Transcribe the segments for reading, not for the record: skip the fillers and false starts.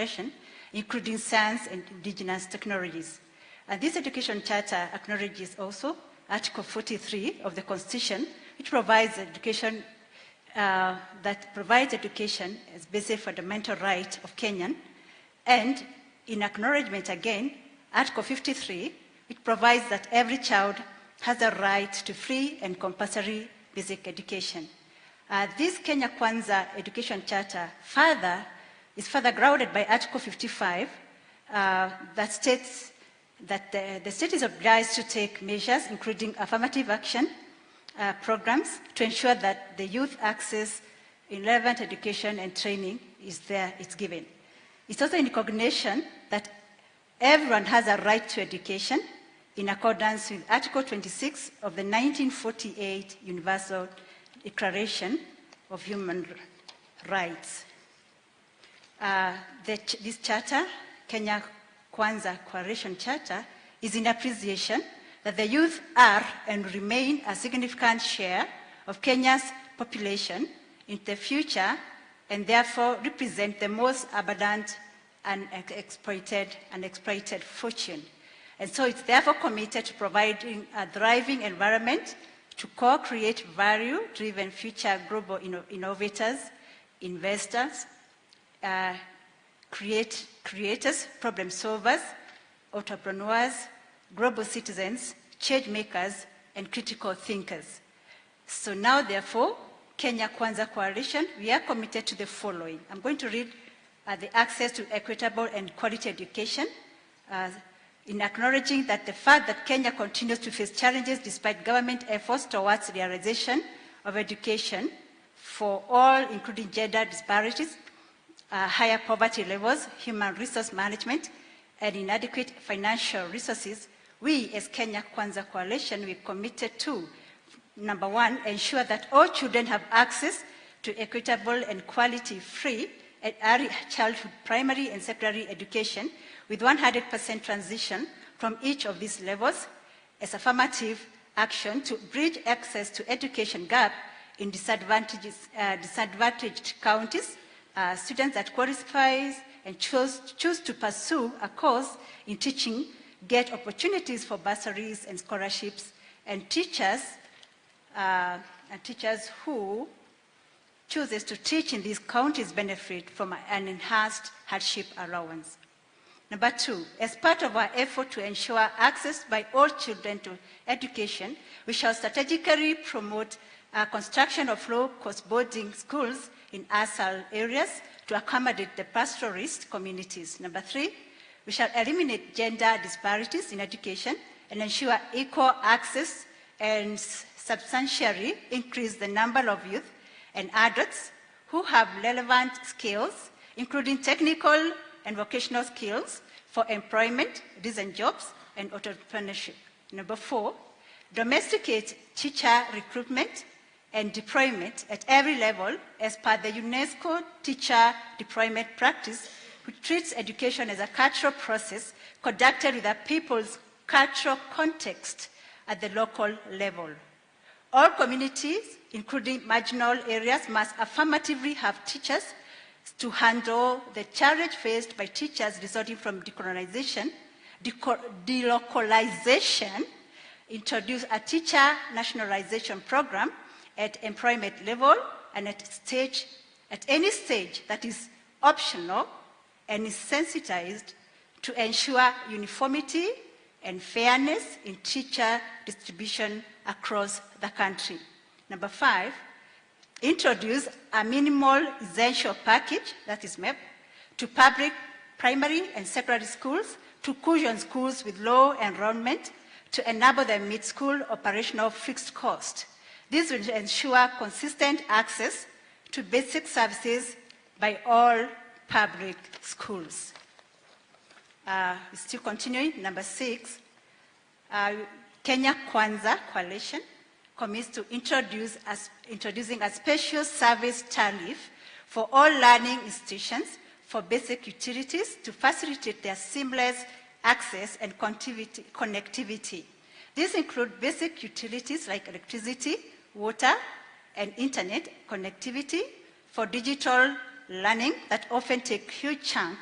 education, including science and indigenous technologies. And this education charter acknowledges also Article 43 of the Constitution, which provides education as basic fundamental right of Kenyan, and in acknowledgement again, Article 53, which provides that every child has a right to free and compulsory basic education. This Kenya Kwanza Education Charter is further grounded by Article 55 that states that the state is obliged to take measures, including affirmative action programs, to ensure that the youth access in relevant education and training it's given. It's also in recognition that everyone has a right to education in accordance with Article 26 of the 1948 Universal Declaration of Human Rights. This charter, Kenya Kwanza Coalition Charter, is in appreciation that the youth are and remain a significant share of Kenya's population in the future and therefore represent the most abundant and exploited fortune. And so it's therefore committed to providing a thriving environment to co-create value-driven future global innovators, investors, creators, problem solvers, entrepreneurs, global citizens, change makers, and critical thinkers. So now, therefore, Kenya Kwanza Coalition, we are committed to the following. I'm going to read the access to equitable and quality education, in acknowledging that the fact that Kenya continues to face challenges despite government efforts towards realization of education for all, including gender disparities, higher poverty levels, human resource management, and inadequate financial resources, we as Kenya Kwanza Coalition, we're committed to, number one, ensure that all children have access to equitable and quality-free and early childhood primary and secondary education with 100% transition from each of these levels as affirmative action to bridge access to education gap in disadvantaged counties, students that qualify and choose to pursue a course in teaching get opportunities for bursaries and scholarships, and teachers who chooses to teach in these counties benefit from an enhanced hardship allowance. Number two, as part of our effort to ensure access by all children to education, we shall strategically promote construction of low-cost boarding schools in ASAL areas to accommodate the pastoralist communities. Number three, we shall eliminate gender disparities in education and ensure equal access and substantially increase the number of youth and adults who have relevant skills, including technical and vocational skills for employment, decent jobs, and entrepreneurship. Number four, domesticate teacher recruitment and deployment at every level as per the UNESCO teacher deployment practice, which treats education as a cultural process conducted with a people's cultural context at the local level. All communities, including marginal areas, must affirmatively have teachers to handle the challenge faced by teachers resulting from delocalization, introduce a teacher nationalization program at employment level and at any stage that is optional and is sensitized to ensure uniformity and fairness in teacher distribution across the country. Number five, introduce a minimal essential package, that is MEP, to public primary and secondary schools, to cushion schools with low enrollment, to enable them to meet school operational fixed cost. This will ensure consistent access to basic services by all public schools. Still continuing, number six, Kenya Kwanza Coalition commits to introducing a special service tariff for all learning institutions for basic utilities to facilitate their seamless access and connectivity. These include basic utilities like electricity, water, and internet connectivity for digital learning that often take huge chunk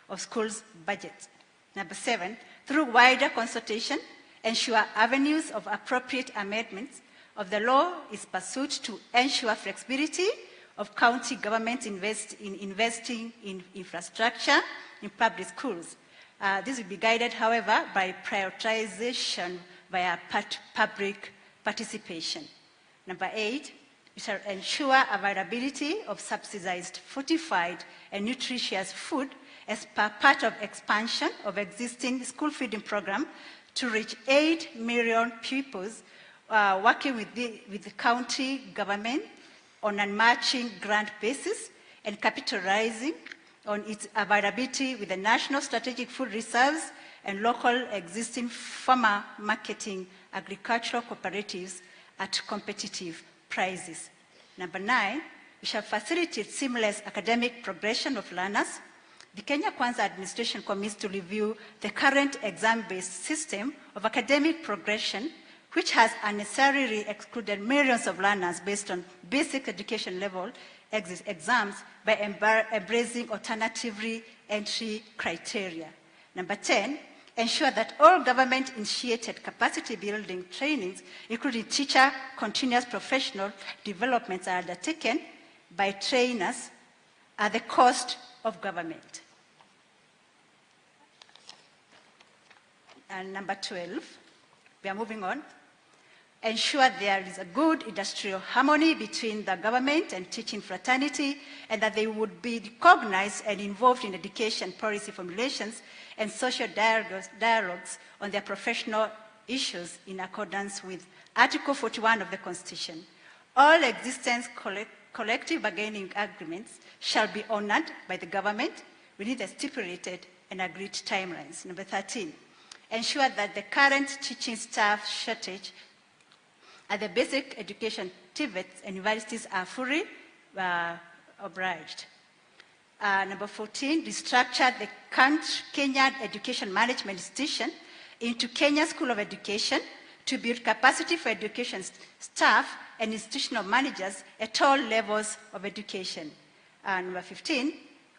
of schools' budgets. Number 7, through wider consultation, ensure avenues of appropriate amendments of the law is pursued to ensure flexibility of county government investing in infrastructure in public schools. This will be guided, however, by prioritization via public participation. Number 8, we shall ensure availability of subsidized, fortified, and nutritious food as part of expansion of existing school feeding program to reach 8 million pupils, working with the county government on a matching grant basis and capitalizing on its availability with the national strategic food reserves and local existing farmer marketing agricultural cooperatives at competitive prices. Number 9, we shall facilitate seamless academic progression of learners. The Kenya Kwanza administration commits to review the current exam-based system of academic progression, which has unnecessarily excluded millions of learners based on basic education level exams by embracing alternative entry criteria. Number 10, ensure that all government-initiated capacity-building trainings, including teacher continuous professional developments, are undertaken by trainers at the cost of government. And number 12, we are moving on. Ensure there is a good industrial harmony between the government and teaching fraternity, and that they would be recognized and involved in education policy formulations and social dialogues on their professional issues in accordance with Article 41 of the Constitution. All existing collective bargaining agreements shall be honored by the government within the stipulated and agreed timelines. Number 13, ensure that the current teaching staff shortage at the basic education TVETs and universities are fully obliged. Number 14, restructure the Kenyan Education Management Institution into Kenya School of Education to build capacity for education staff and institutional managers at all levels of education. Number 15,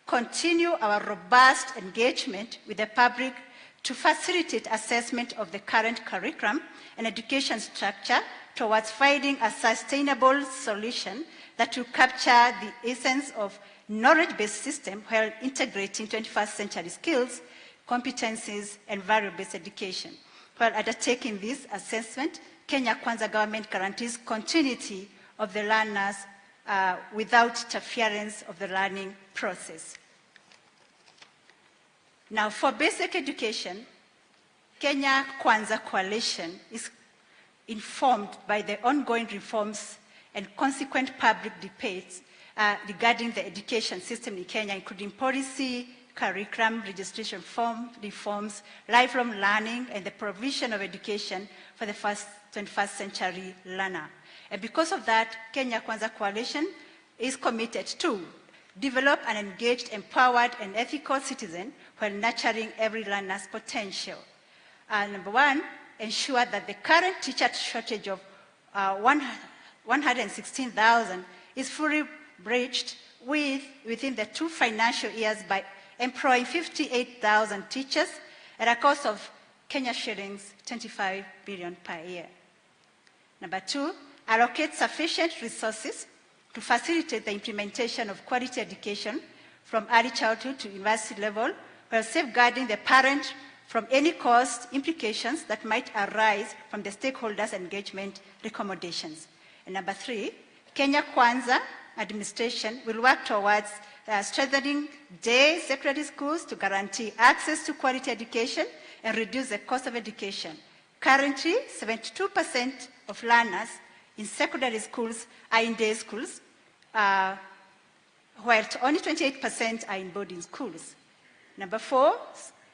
continue our robust engagement with the public to facilitate assessment of the current curriculum and education structure towards finding a sustainable solution that will capture the essence of knowledge-based system while integrating 21st century skills, competencies, and value-based education. While undertaking this assessment, Kenya Kwanza government guarantees continuity of the learners without interference of the learning process. Now, for basic education, Kenya Kwanza Coalition is informed by the ongoing reforms and consequent public debates regarding the education system in Kenya, including policy, curriculum, registration form reforms, lifelong learning, and the provision of education for the 21st century learner. And because of that, Kenya Kwanza Coalition is committed to develop an engaged, empowered, and ethical citizen while nurturing every learner's potential. Number 1, ensure that the current teacher shortage of 116,000 is fully bridged within the 2 financial years by employing 58,000 teachers at a cost of Kenya shillings 25 billion per year. Number 2, allocate sufficient resources to facilitate the implementation of quality education from early childhood to university level, while safeguarding the parent from any cost implications that might arise from the stakeholders' engagement recommendations. And number 3, Kenya Kwanza administration will work towards strengthening day secondary schools to guarantee access to quality education and reduce the cost of education. Currently, 72% of learners in secondary schools are in day schools, while only 28% are in boarding schools. Number 4,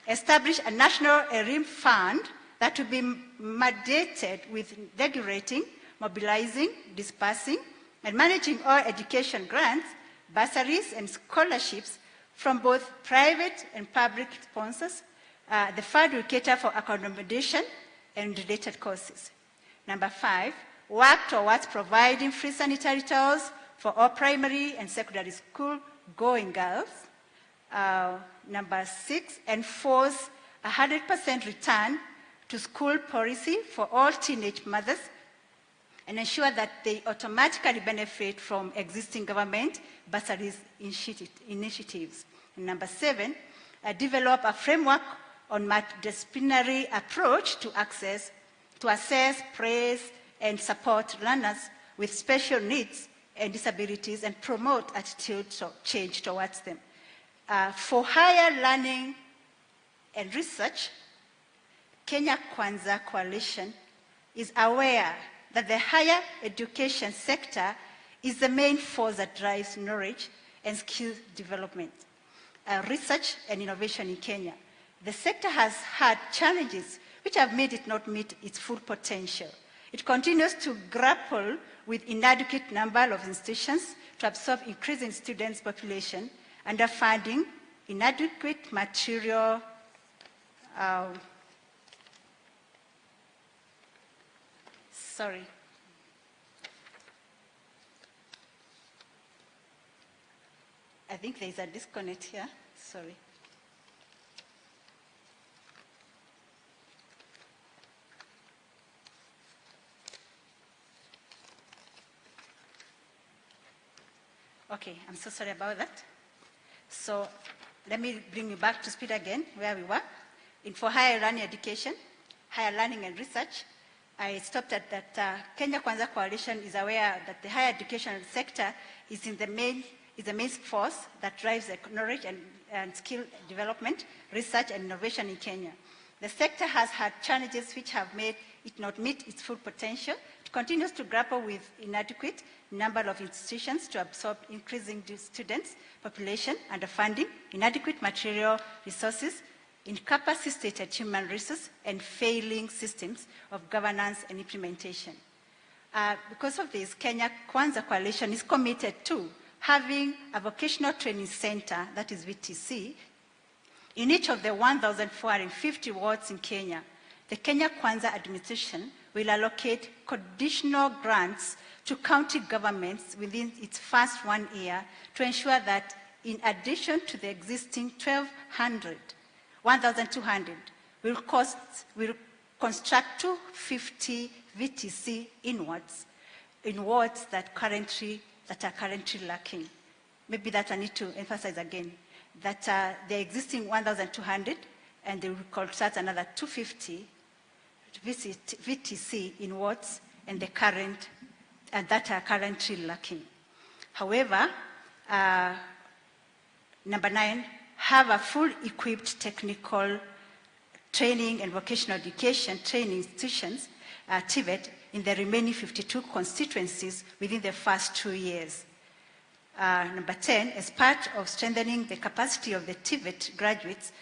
establish a national ERIM fund that will be mandated with regulating, mobilizing, dispersing, and managing all education grants, bursaries, and scholarships from both private and public sponsors. The fund will cater for accommodation and related courses. Number 5, work towards providing free sanitary towels for all primary and secondary school-going girls. Number 6, enforce 100% return to school policy for all teenage mothers and ensure that they automatically benefit from existing government bursaries initiatives. And number 7, develop a framework on multidisciplinary approach to assess, praise, and support learners with special needs and disabilities and promote attitude change towards them. For higher learning and research, Kenya Kwanza Coalition is aware that the higher education sector is the main force that drives knowledge and skill development, research and innovation in Kenya. The sector has had challenges which have made it not meet its full potential. It continues to grapple with inadequate number of institutions to absorb increasing students' population, underfunding, inadequate material, I think there is a disconnect here, sorry. Okay, I'm so sorry about that. So let me bring you back to speed again, where we were. For higher learning education, higher learning and research, I stopped at that Kenya Kwanza Coalition is aware that the higher education sector is the main force that drives knowledge and skill development, research and innovation in Kenya. The sector has had challenges which have made it not meet its full potential. It continues to grapple with inadequate number of institutions to absorb increasing students, population, underfunding, inadequate material resources, incapacitated human resources, and failing systems of governance and implementation. Because of this, Kenya Kwanza Coalition is committed to having a vocational training center, that is VTC, in each of the 1,450 wards in Kenya. The Kenya Kwanza administration will allocate conditional grants to county governments within its first 1 year to ensure that in addition to the existing 1,200, will construct 250 VTC in wards that are currently lacking. Maybe that I need to emphasize again, that the existing 1,200 and they will construct another 250 VTC in wards and that are currently lacking. However, number 9, have a full equipped technical training and vocational education training institutions, TVET, in the remaining 52 constituencies within the first 2 years. Number 10, as part of strengthening the capacity of the TVET graduates